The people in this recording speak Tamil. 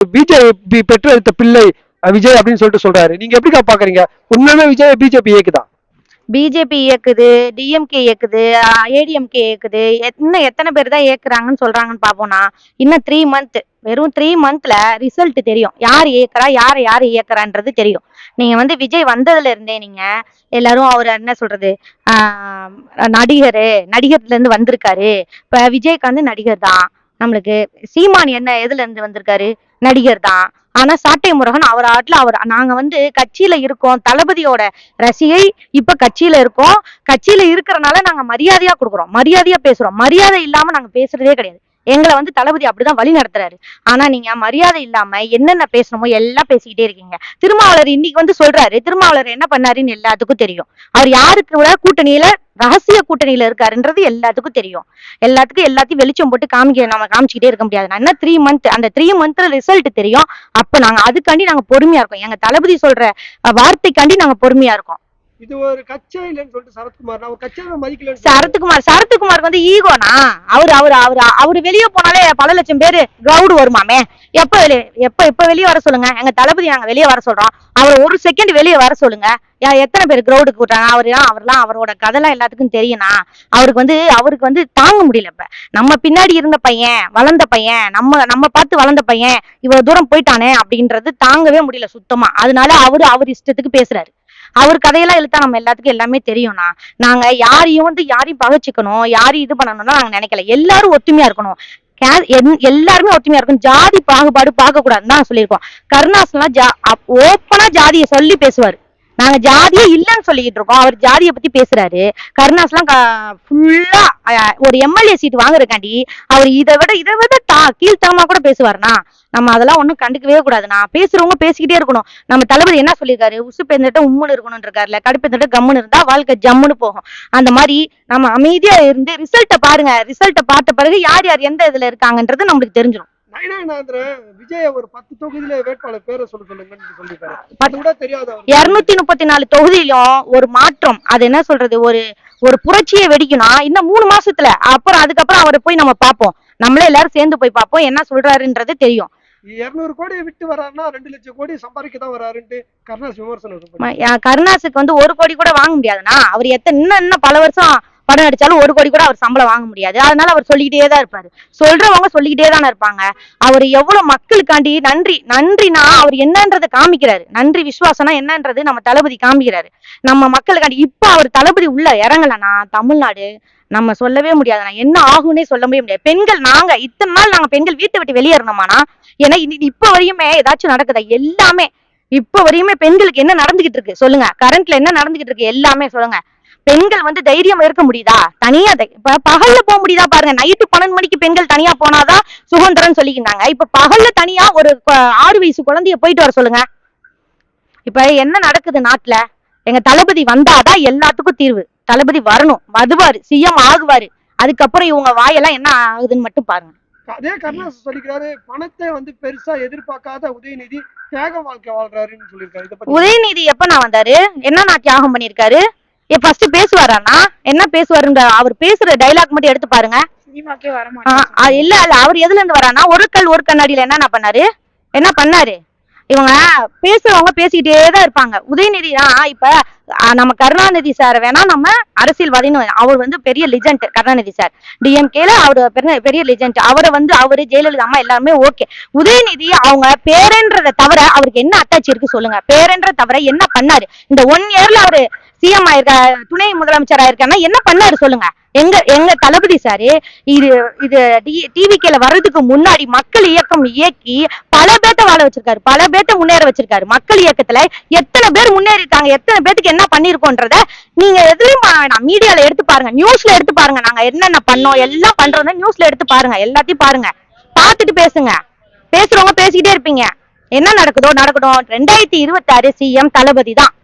பிஜேபி பெற்றெடுத்த பிள்ளை விஜய் அப்படின்னு சொல்லிட்டு சொல்றாரு. நீங்க எப்படிக்கா பாக்குறீங்க? உண்மையுமே விஜய் பிஜேபி இயக்குதா? பிஜேபி இயக்குது, டிஎம்கே இயக்குது, ஏடிஎம்கே இயக்குது. இன்னும் எத்தனை பேர் தான் இயக்குறாங்கன்னு சொல்றாங்கன்னு பாப்போம்னா, இன்னும் 3 மந்த், வெறும் 3 மந்த்ல ரிசல்ட் தெரியும். யார் இயக்குறா, யார் இயக்குறான்றது தெரியும். நீங்க வந்து விஜய் வந்ததுல இருந்தே நீங்க எல்லாரும் அவர் என்ன சொல்றது, நடிகர்ல இருந்து வந்திருக்காரு. இப்ப விஜய்க்கு நடிகர் தான். நம்மளுக்கு சீமான் எதுல இருந்து வந்திருக்காரு, நடிகர் தான். ஆனா சாட்டை முருகன் அவர் ஆட்ல நாங்க கட்சியில இருக்கோம், தளபதியோட ரசிகை. இப்ப கட்சியில இருக்கோம், கட்சியில இருக்கிறனால நாங்க மரியாதையா கொடுக்குறோம், மரியாதையா பேசுறோம். மரியாதை இல்லாம நாங்க பேசுறதே கிடையாது. எங்களை தளபதி அப்படிதான் வழி நடத்துறாரு. ஆனா நீங்க மரியாதை இல்லாம என்னென்ன பேசணுமோ எல்லாம் பேசிக்கிட்டே இருக்கீங்க. திருமாவளர் இன்னைக்கு சொல்றாரு, திருமாவளர் என்ன பண்ணாருன்னு எல்லாத்துக்கும் தெரியும். அவர் யாருக்கு கூட கூட்டணியில, ரகசிய கூட்டணியில இருக்காருன்றது எல்லாத்துக்கும் தெரியும். எல்லாத்தையும் வெளிச்சம் போட்டு நம்ம காமிச்சுக்கிட்டே இருக்க முடியாது. நான் 3 மந்த், அந்த 3 மந்த்ல ரிசல்ட் தெரியும். அப்ப நாங்க அதுக்காண்டி நாங்க பொறுமையா இருக்கோம். எங்க தளபதி சொல்ற வார்த்தைக்காண்டி நாங்க பொறுமையா இருக்கோம். இது ஒரு கட்சியே இல்லைன்னு சொல்லிட்டு சரத்குமார், நான் ஒரு கட்சியை மதிக்கல. சரத்குமாருக்கு ஈகோனா? அவரு வெளியே போனாலே பல லட்சம் பேரு கிரௌடு வருமாமே. எப்ப வெளியே வர சொல்லுங்க. எங்க தளபதி நாங்க வெளியே வர சொல்றோம், அவர் ஒரு செகண்ட் வெளியே வர சொல்லுங்க. எத்தனை பேர் கிரௌடு கூட்டாங்க. அவர்லாம் அவரோட கதைலாம் எல்லாத்துக்கும் தெரியும்னா, அவருக்கு தாங்க முடியல. இப்ப நம்ம பின்னாடி இருந்த பையன், வளர்ந்த பையன், நம்ம பார்த்து வளர்ந்த பையன் இவ்வளவு தூரம் போயிட்டானே அப்படின்றது தாங்கவே முடியல சுத்தமா. அதனால அவர் இஷ்டத்துக்கு பேசுறாரு. அவர் கதையெல்லாம் இழுத்தா நம்ம எல்லாத்துக்கும் எல்லாமே தெரியும்னா. நாங்க யாரையும் பகைச்சிக்கணும், யாரையும் இது பண்ணணும்னா நாங்க நினைக்கல. எல்லாரும் ஒத்துமையா இருக்கணும், எல்லாருமே ஒத்துமையா இருக்கணும். ஜாதி பாகுபாடு பார்க்க கூடாதுன்னு தான் சொல்லியிருக்கோம். கருணாஸ்லாம் ஓப்பனா ஜாதியை சொல்லி பேசுவாரு. நாங்க ஜாதியே இல்லைன்னு சொல்லிக்கிட்டு இருக்கோம், அவர் ஜாதியை பத்தி பேசுறாரு. கருணாஸ்லாம் ஃபுல்லா ஒரு எம்எல்ஏ சீட் வாங்குறதுக்காண்டி அவர் இதை விட கீழ்த்தனமா கூட பேசுவாருனா நம்ம அதெல்லாம் ஒண்ணும் கண்டுக்கவே கூடாதுண்ணா. பேசுறவங்க பேசிக்கிட்டே இருக்கணும். நம்ம தளபதி என்ன சொல்லியிருக்காரு, உசு பேர்ந்துட்ட உம்முன்னு இருக்கணும்னு இருக்காருல்ல, கடுப்பேர்ந்துட்ட கம்முன்னு இருந்தா வாழ்க்கை ஜம்முன்னு போகும். அந்த மாதிரி நம்ம அமைதியா இருந்து ரிசல்ட்டை பாருங்க. ரிசல்ட்டை பார்த்த பிறகு யார் எந்த இதுல இருக்காங்கன்றது நம்மளுக்கு தெரிஞ்சிடும். விஜய் ஒரு 10 தொகுதியில வேட்பாளர் பேரை சொல்லுங்கன்னு சொல்லிருக்காரு. 234 தொகுதியிலும் ஒரு மாற்றம். அது என்ன சொல்றது, ஒரு புரட்சியை வெடிக்கணும் இன்னும் 3 மாசத்துல. அதுக்கப்புறம் அவரை போய் நம்ம பார்ப்போம். நம்மளே எல்லாரும் சேர்ந்து போய் பார்ப்போம், என்ன சொல்றாருன்றது தெரியும். 200 கோடி விட்டு வராருன்னா 2 லட்சம் கோடி சம்பாதிக்க தான் வராருன்ட்டு கருணாஸ் விமர்சனம். கருணாஸுக்கு 1 கோடி கூட வாங்க முடியாதுன்னா, அவர் இன்னும் பல வருஷம் படம் நடிச்சாலும் 1 கோடி கூட அவர் சம்பளம் வாங்க முடியாது. அதனால அவர் சொல்லிக்கிட்டே தான் இருப்பாரு. சொல்றவங்க சொல்லிக்கிட்டே தானே இருப்பாங்க. அவர் எவ்வளவு மக்களுக்காண்டி நன்றினா அவர் என்னன்றதை காமிக்கிறாரு. நன்றி விசுவாசம்னா என்னன்றது நம்ம தளபதி காமிக்கிறாரு. நம்ம மக்களுக்காண்டி இப்ப அவர் தளபதி உள்ள இறங்கலன்னா தமிழ்நாடு நம்ம சொல்லவே முடியாது. என்ன ஆகும்னே சொல்லவே முடியாது. பெண்கள் இத்தனை நாள் நாங்க பெண்கள் வீட்டை விட்டு வெளியேறணுமானா, ஏன்னா இப்ப வரையுமே ஏதாச்சும் நடக்குதா? எல்லாமே இப்ப வரையுமே பெண்களுக்கு என்ன நடந்துகிட்டு இருக்கு சொல்லுங்க. கரண்ட்ல என்ன நடந்துகிட்டு இருக்கு எல்லாமே சொல்லுங்க. பெண்கள் தைரியம் இருக்க முடியுதா? தனியா இப்ப பகல்ல போக முடியுதா பாருங்க. நைட்டு 12 மணிக்கு பெண்கள் தனியா போனாதான் சுதந்திரம் சொல்லிக்கிட்டாங்க. இப்ப பகல்ல தனியா ஒரு 6 வயசு குழந்தைய போயிட்டு வர சொல்லுங்க. இப்ப என்ன நடக்குது நாட்டுல? எங்க தளபதி வந்தாதான் எல்லாத்துக்கும் தீர்வு. தளபதி வரணும், வருவாரு, சிஎம் ஆகுவாரு. அதுக்கப்புறம் இவங்க வாயெல்லாம் என்ன ஆகுதுன்னு மட்டும் பாருங்க. அதே கருணாஸ் சொல்லிக்கிறாரு, பணத்தை பெருசா எதிர்பார்க்காத உதயநிதி தியாக வாழ்க்கை வாழ்றாருன்னு சொல்லியிருக்காரு. உதயநிதி எப்ப நான் வந்தாரு, என்ன தியாகம் பண்ணிருக்காரு? ஃபர்ஸ்ட் பேசுவாரானா? என்ன பேசுவாருங்க? அவர் பேசுற டைலாக் மட்டும் எடுத்து பாருங்க. இல்ல அவர் எதுல இருந்து வரானா, ஒரு கல் ஒரு கண்ணாடியில என்ன பண்ணாரு? இவங்க பேசுறவங்க பேசிக்கிட்டே தான் இருப்பாங்க. உதயநிதி இப்ப நம்ம கருணாநிதி சார் வேணா நம்ம அரசியல்வாதின்னு, அவர் பெரிய லிஜெண்ட். கருணாநிதி சார் டிஎம்கேல அவரு பெரிய லிஜெண்ட். அவரு ஜெயலலிதா அம்மா எல்லாருமே ஓகே. உதயநிதி அவங்க பேரன்றதை தவிர அவருக்கு என்ன அட்டாச்சி இருக்கு சொல்லுங்க? பேரன்ற தவிர என்ன பண்ணாரு? இந்த 1 இயர்ல அவரு சிஎம் ஆயிருக்க, துணை முதலமைச்சர் ஆயிருக்காருன்னா என்ன பண்ணாரு சொல்லுங்க? எங்க தளபதி சாரு இது டிவிகேல வர்றதுக்கு முன்னாடி மக்கள் இயக்கம் இயக்கி பல பேர்த்த வாழ வச்சிருக்காரு, பல பேர்த்த முன்னேற வச்சிருக்காரு. மக்கள் இயக்கத்துல எத்தனை பேர் முன்னேறி இருக்காங்க, எத்தனை பேருக்கு என்ன பண்ணிருக்கோன்றத நீங்க எதுலயும் மீடியால எடுத்து பாருங்க, நியூஸ்ல எடுத்து பாருங்க. நாங்க என்னென்ன பண்ணோம் எல்லாம் பண்றோம் நியூஸ்ல எடுத்து பாருங்க. எல்லாத்தையும் பாருங்க, பாத்துட்டு பேசுங்க. பேசுறவங்க பேசிக்கிட்டே இருப்பீங்க. என்ன நடக்குதோ நடக்கட்டும். 2026 சிஎம் தளபதி தான்.